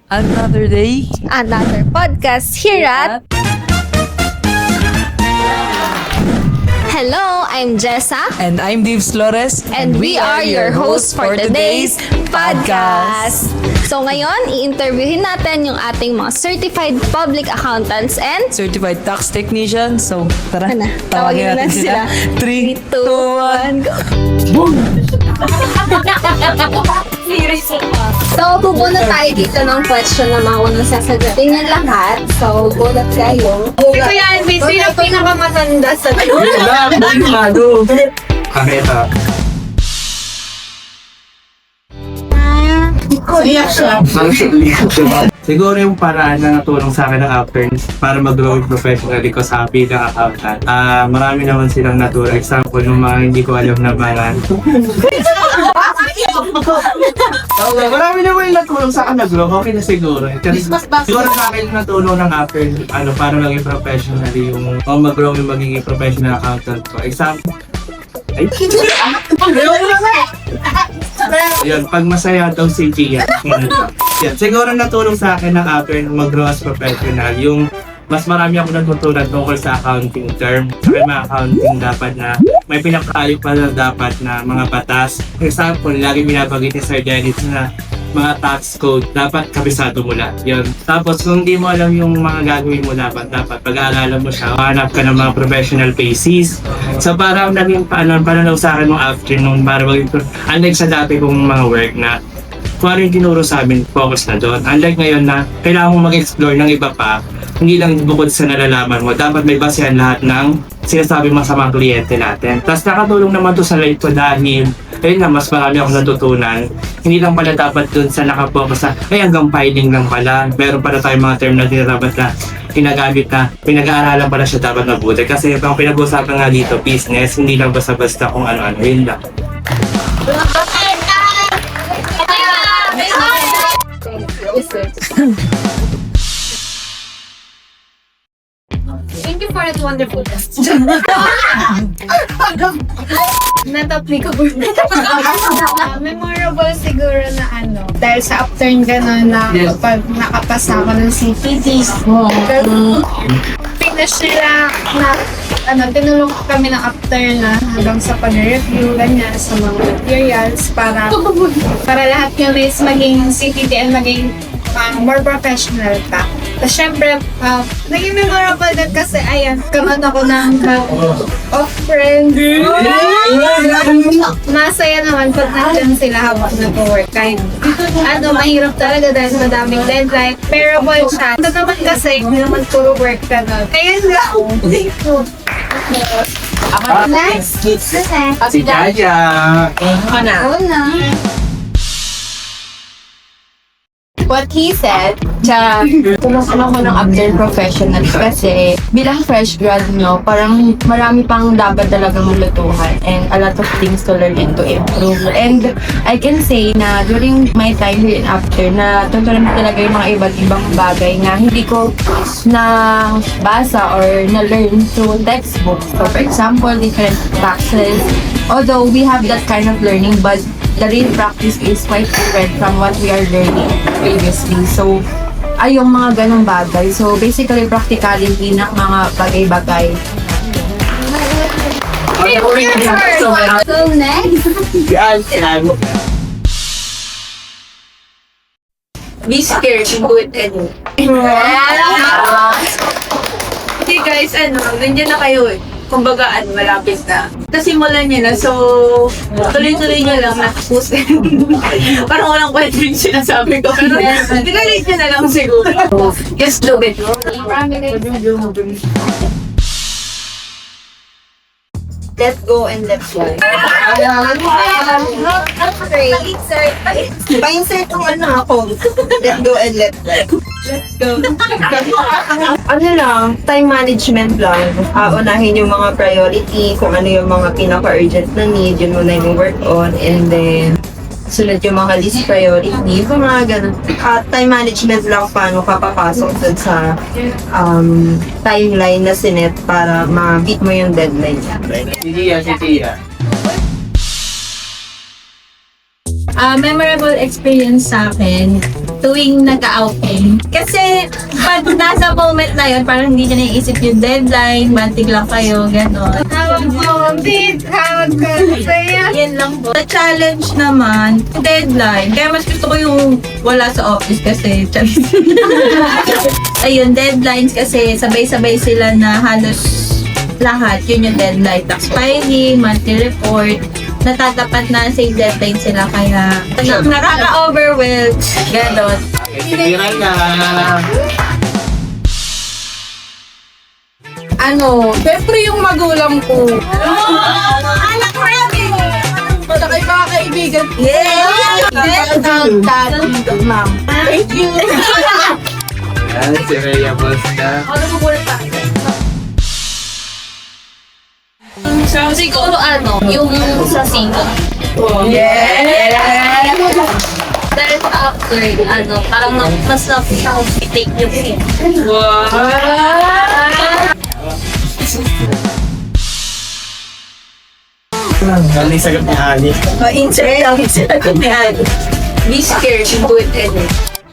Another day. Another podcast here at... Hello, I'm Jessa. And I'm Dave Flores. And we are your hosts for today's podcast. So ngayon, i-interviewin natin yung ating mga certified public accountants and Certified tax technician. So, tara. Ano? Tawagin natin sila. 3, 2, 1, go! So, bubunot tayo dito ng question na mga unang sasagutin yung lahat. So, bunot kayo. Ito yan, sino pinakamatanda sa Kameta. Siguro yung paraan na natulong sa akin ng Upturns para mag-grow professionally ko sa bilang accountant. Marami naman silang natura. Example, yung mga hindi ko alam na balan. Marami naman yung natulong sa akin nag-grow. Okay na siguro. Kasi siguro sa akin yung natulong ng Upturns para maging professionally yung mag-grow yung magiging professional accountant ko. Example, yun, pag masaya daw si Gia. Yan, siguro natulong sa akin ng after mag-grow as professional. Yung mas marami ako natutunan tungkol sa accounting term. Sa mga accounting dapat na may pinapakayo pa na dapat na mga batas. For example, lagi binabagit ni Sir Dennis na mga tax code, dapat kabisado mo lahat. Yun. Tapos kung hindi mo alam yung mga gagawin mo dapat pag-aaralan mo siya, hanap ka ng mga professional basis. So parang naging pananaw sa akin nung afternoon para maging unlike sa dati kong mga work na kung ano yung tinuro sa amin, focus na doon. Unlike ngayon na kailangan mo mag-explore ng iba pa, hindi lang bukod sa nalalaman mo, dapat may basehan lahat ng sinasabi mo sa mga kliyente natin. Tapos nakatulong naman to sa life ko dahil ayun nga, mas marami akong natutunan. Hindi lang pala dapat dun sa nakapokus sa hanggang filing lang pala. Meron pala tayong mga term na dapat na ginagamit na pinag-aaralan pala siya dapat mabuti. Kasi ang pinag-usapan nga dito, business, hindi lang basta-basta kung ano-ano. Yun lang. Thank you for that wonderful question. Not applicable. Memorable siguro na dahil sa upturn gano'n na pag nakapasa ako ng CPT, finish nila na tinulong kami ng upturn na hanggang sa pag-review, ganyan, sa mga materials para lahat yung list maging CPT and maging more professional ka. Tapos syempre, naging memorable din kasi ayan, kaman ako ng off-friend. Masaya naman pag nandiyan sila habang nag-work. Kahit mahirap talaga dahil madaming deadline. Pero siya. Ito naman kasi, hindi naman puro work ka na. Ayan lang. Next. Si Jaja. What he said, pumunta ako ng upturn professional kasi bilang fresh grad, parang marami pang dapat talagang lutuhan and a lot of things to learn and to improve. And I can say na during my time here in upturn, na tutunan ko talaga yung mga iba't ibang bagay na hindi ko na basa or na-learn through textbook. So for example, different taxes. Although we have that kind of learning, but the real practice is quite different from what we are learning previously. So, yung mga ganong bagay. So, basically, practicality ng mga bagay-bagay. So next, Be scared, good and okay guys, nandiyan na kayo eh. Kumbaga, malapit na. Simulan niya na, so tuloy-tuloy niya lang nakapus. Parang walang kwento yung sinasabi ko. Pero dinalate niya na lang siguro. Just do it. Let go and let fly. Pa-insert kung ako. Let go and let fly. Time management lang. Unahin yung mga priority, kung ano yung mga pinaka-urgent na need, yun muna yung work on, and then sunod yung mga least priority, yung mga ganun. Time management lang paano kapapasok dun sa timeline na sinet para ma-beat mo yung deadline. Si Tia. Memorable experience sa akin, tuwing nag-outing. Kasi pag nasa moment na yun, parang hindi niya naiisip yung deadline, bantig lang kayo, gano'n. Hawag mo, beat. Hawag ko. Saya. Yan lang po. Sa challenge naman, deadline. Kaya mas gusto ko yung wala sa office kasi. Ayun, deadlines kasi sabay-sabay sila na halos lahat. Yun yung deadline. Tax filing, monthly report. Natatapat na same deadline sila kaya nakaka-overwhelmed. Ganon. Okay, sige Raya. Siyempre yung magulang ko. Anak ko yan Saka yung mga kaibigan. Yay! Dad, ma'am. Thank you. Yan, si Raya Basta. So, siguro yung sa single. Yeah! Dahil after, parang mas na-take yung scene. Ano yung sagot ni Ali? Insert lang sila ni Annie. Be scared, do it anyway.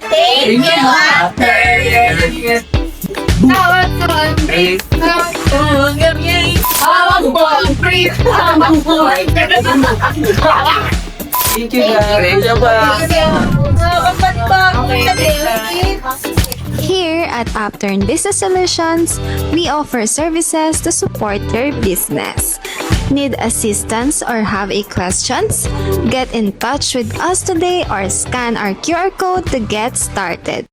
Thank you, after. Hawag ko ang Hey, Hawag mo ang free. Hawag mo ang thank you guys. Here at Upturn Business Solutions, we offer services to support your business. Need assistance or have a questions? Get in touch with us today or scan our QR code to get started.